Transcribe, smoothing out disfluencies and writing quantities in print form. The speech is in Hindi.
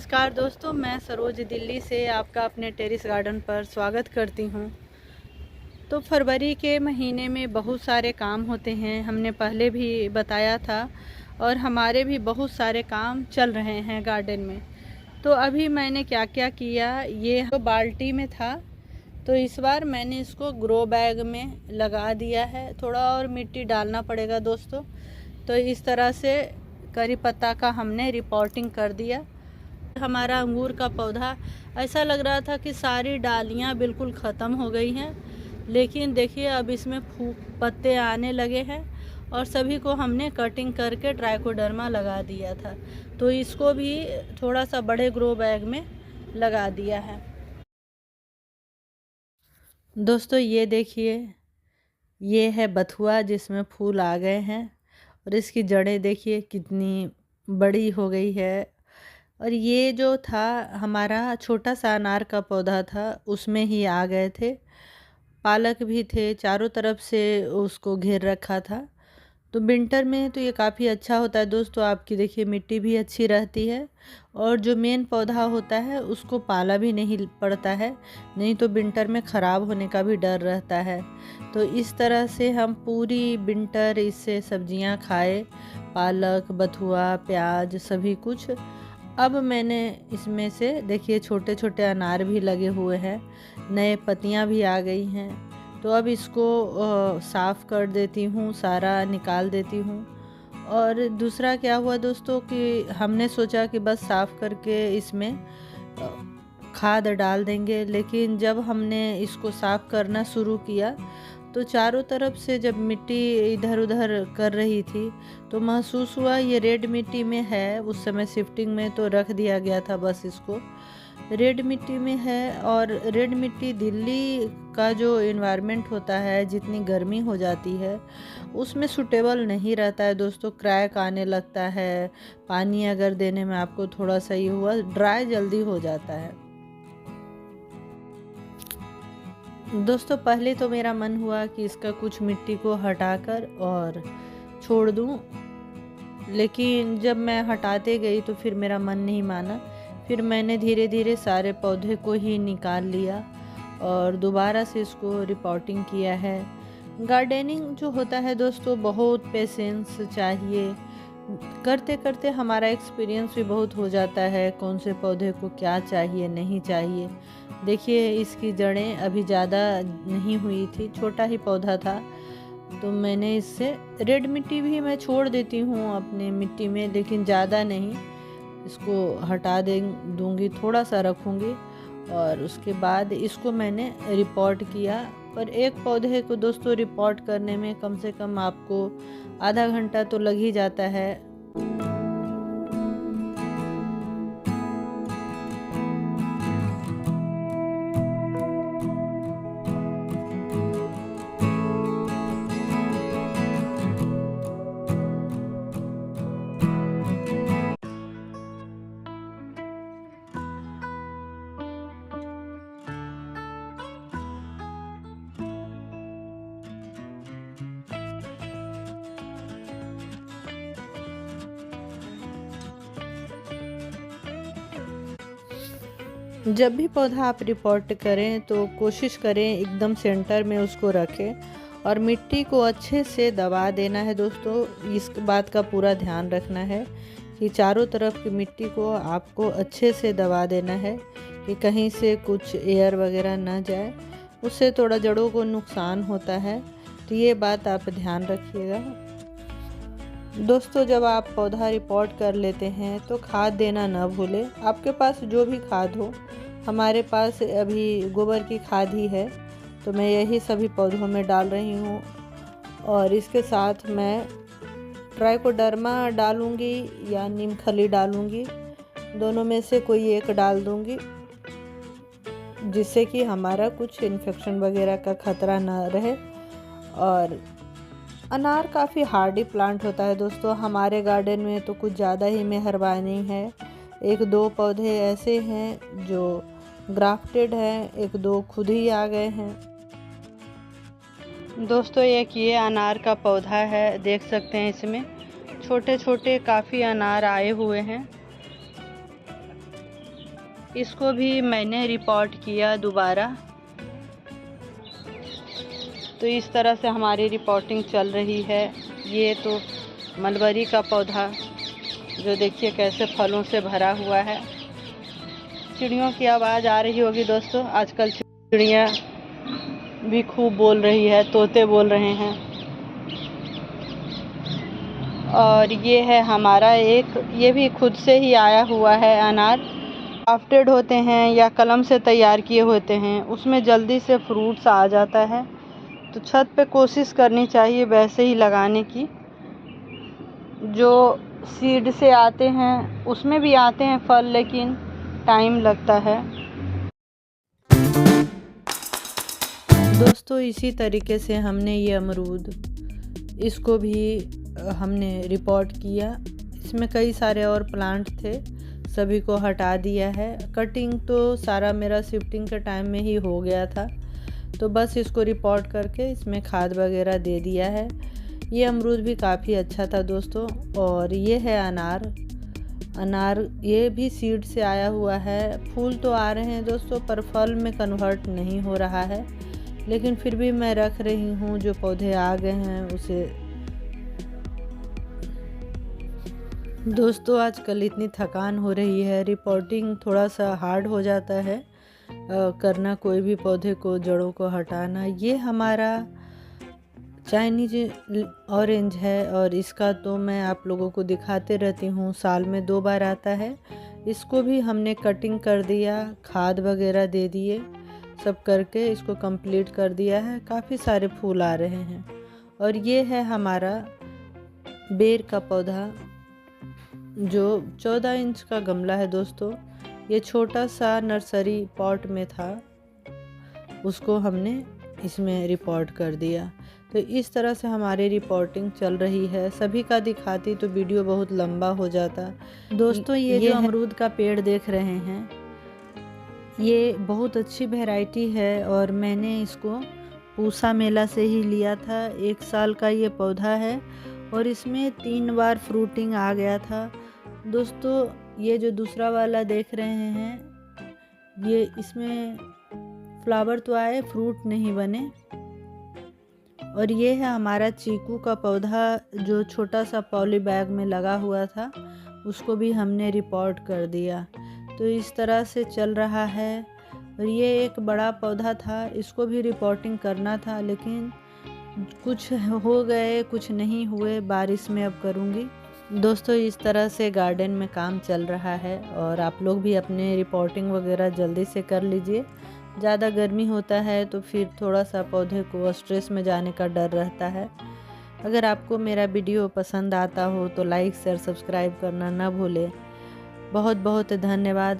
नमस्कार दोस्तों, मैं सरोज दिल्ली से आपका अपने टेरेस गार्डन पर स्वागत करती हूँ। तो फरवरी के महीने में बहुत सारे काम होते हैं, हमने पहले भी बताया था और हमारे भी बहुत सारे काम चल रहे हैं गार्डन में। तो अभी मैंने क्या क्या किया, ये तो बाल्टी में था तो इस बार मैंने इसको ग्रो बैग में लगा दिया है। थोड़ा और मिट्टी डालना पड़ेगा दोस्तों। तो इस तरह से करी पत्ता का हमने रिपोर्टिंग कर दिया। हमारा अंगूर का पौधा ऐसा लग रहा था कि सारी डालियां बिल्कुल ख़त्म हो गई हैं, लेकिन देखिए अब इसमें पत्ते आने लगे हैं और सभी को हमने कटिंग करके ट्राइकोडर्मा लगा दिया था। तो इसको भी थोड़ा सा बड़े ग्रो बैग में लगा दिया है। दोस्तों ये देखिए, ये है बथुआ जिसमें फूल आ गए हैं और इसकी जड़ें देखिए कितनी बड़ी हो गई है। और ये जो था हमारा छोटा सा अनार का पौधा था, उसमें ही आ गए थे। पालक भी थे, चारों तरफ से उसको घेर रखा था। तो विंटर में तो ये काफ़ी अच्छा होता है दोस्तों। आपकी देखिए मिट्टी भी अच्छी रहती है और जो मेन पौधा होता है उसको पाला भी नहीं पड़ता है, नहीं तो विंटर में ख़राब होने का भी डर रहता है। तो इस तरह से हम पूरी विंटर इससे सब्जियां खाए, पालक, बथुआ, प्याज, सभी कुछ। अब मैंने इसमें से देखिए छोटे छोटे अनार भी लगे हुए हैं, नए पत्तियां भी आ गई हैं। तो अब इसको साफ़ कर देती हूँ, सारा निकाल देती हूँ। और दूसरा क्या हुआ दोस्तों कि हमने सोचा कि बस साफ़ करके इसमें खाद डाल देंगे, लेकिन जब हमने इसको साफ़ करना शुरू किया तो चारों तरफ से जब मिट्टी इधर उधर कर रही थी तो महसूस हुआ ये रेड मिट्टी में है। उस समय शिफ्टिंग में तो रख दिया गया था बस इसको, रेड मिट्टी में है। और रेड मिट्टी दिल्ली का जो इन्वायरमेंट होता है, जितनी गर्मी हो जाती है उसमें सूटेबल नहीं रहता है दोस्तों। क्रैक आने लगता है, पानी अगर देने में आपको थोड़ा सा ये हुआ, ड्राई जल्दी हो जाता है। दोस्तों पहले तो मेरा मन हुआ कि इसका कुछ मिट्टी को हटाकर और छोड़ दूं, लेकिन जब मैं हटाते गई तो फिर मेरा मन नहीं माना। फिर मैंने धीरे धीरे सारे पौधे को ही निकाल लिया और दोबारा से इसको रिपोर्टिंग किया है। गार्डनिंग जो होता है दोस्तों, बहुत पेशेंस चाहिए। करते करते हमारा एक्सपीरियंस भी बहुत हो जाता है, कौन से पौधे को क्या चाहिए नहीं चाहिए। देखिए इसकी जड़ें अभी ज़्यादा नहीं हुई थी, छोटा ही पौधा था। तो मैंने इससे रेड मिट्टी भी मैं छोड़ देती हूँ अपने मिट्टी में, लेकिन ज़्यादा नहीं, इसको हटा दूँगी, थोड़ा सा रखूँगी। और उसके बाद इसको मैंने रिपोर्ट किया। पर एक पौधे को दोस्तों रिपोर्ट करने में कम से कम आपको आधा घंटा तो लग ही जाता है। जब भी पौधा आप रिपोर्ट करें तो कोशिश करें एकदम सेंटर में उसको रखें और मिट्टी को अच्छे से दबा देना है दोस्तों। इस बात का पूरा ध्यान रखना है कि चारों तरफ की मिट्टी को आपको अच्छे से दबा देना है कि कहीं से कुछ एयर वगैरह ना जाए, उससे थोड़ा जड़ों को नुकसान होता है। तो ये बात आप ध्यान रखिएगा दोस्तों। जब आप पौधा रिपोर्ट कर लेते हैं तो खाद देना ना भूलें। आपके पास जो भी खाद हो, हमारे पास अभी गोबर की खाद ही है तो मैं यही सभी पौधों में डाल रही हूँ। और इसके साथ मैं ट्राइकोडर्मा डालूँगी या नीम खली डालूँगी, दोनों में से कोई एक डाल दूँगी, जिससे कि हमारा कुछ इन्फेक्शन वगैरह का खतरा ना रहे। और अनार काफ़ी हार्डी प्लांट होता है दोस्तों। हमारे गार्डन में तो कुछ ज़्यादा ही मेहरबानी है। एक दो पौधे ऐसे हैं जो ग्राफ्टेड हैं, एक दो खुद ही आ गए हैं। दोस्तों एक ये अनार का पौधा है, देख सकते हैं इसमें छोटे छोटे काफ़ी अनार आए हुए हैं। इसको भी मैंने रिपोर्ट किया दोबारा। तो इस तरह से हमारी रिपोर्टिंग चल रही है। ये तो मलबरी का पौधा जो देखिए कैसे फलों से भरा हुआ है। चिड़ियों की आवाज़ आ रही होगी दोस्तों, आजकल चिड़िया भी खूब बोल रही है, तोते बोल रहे हैं। और ये है हमारा ये भी खुद से ही आया हुआ है अनार। ग्राफ्टेड होते हैं या कलम से तैयार किए होते हैं, उसमें जल्दी से फ्रूट्स आ जाता है। तो छत पे कोशिश करनी चाहिए वैसे ही लगाने की। जो सीड से आते हैं उसमें भी आते हैं फल, लेकिन टाइम लगता है। दोस्तों इसी तरीके से हमने ये अमरूद, इसको भी हमने रिपोर्ट किया। इसमें कई सारे और प्लांट थे, सभी को हटा दिया है। कटिंग तो सारा मेरा शिफ्टिंग के टाइम में ही हो गया था, तो बस इसको रिपोर्ट करके इसमें खाद वगैरह दे दिया है। ये अमरूद भी काफ़ी अच्छा था दोस्तों। और ये है अनार ये भी सीड से आया हुआ है। फूल तो आ रहे हैं दोस्तों, पर फल में कन्वर्ट नहीं हो रहा है, लेकिन फिर भी मैं रख रही हूँ। जो पौधे आ गए हैं उसे। दोस्तों आजकल इतनी थकान हो रही है, रिपोर्टिंग थोड़ा सा हार्ड हो जाता है करना, कोई भी पौधे को जड़ों को हटाना। ये हमारा चाइनीज ऑरेंज है और इसका तो मैं आप लोगों को दिखाते रहती हूँ, साल में 2 बार आता है। इसको भी हमने कटिंग कर दिया, खाद वगैरह दे दिए, सब करके इसको कंप्लीट कर दिया है। काफ़ी सारे फूल आ रहे हैं। और ये है हमारा बेर का पौधा जो 14 इंच का गमला है दोस्तों। ये छोटा सा नर्सरी पॉट में था, उसको हमने इसमें रिपोर्ट कर दिया। तो इस तरह से हमारी रिपोर्टिंग चल रही है। सभी का दिखाती तो वीडियो बहुत लंबा हो जाता। दोस्तों ये जो अमरूद का पेड़ देख रहे हैं, ये बहुत अच्छी वैरायटी है और मैंने इसको पूसा मेला से ही लिया था। 1 साल का ये पौधा है और इसमें 3 बार फ्रूटिंग आ गया था दोस्तों। ये जो दूसरा वाला देख रहे हैं, ये इसमें फ्लावर तो आए, फ्रूट नहीं बने। और ये है हमारा चीकू का पौधा जो छोटा सा पॉली बैग में लगा हुआ था, उसको भी हमने रिपोर्ट कर दिया। तो इस तरह से चल रहा है। और ये एक बड़ा पौधा था, इसको भी रिपोर्टिंग करना था, लेकिन कुछ हो गए कुछ नहीं हुए। बारिश में अब करूँगी। दोस्तों इस तरह से गार्डन में काम चल रहा है और आप लोग भी अपने रिपोर्टिंग वगैरह जल्दी से कर लीजिए। ज़्यादा गर्मी होता है तो फिर थोड़ा सा पौधे को स्ट्रेस में जाने का डर रहता है। अगर आपको मेरा वीडियो पसंद आता हो तो लाइक शेयर सब्सक्राइब करना ना भूलें। बहुत बहुत धन्यवाद।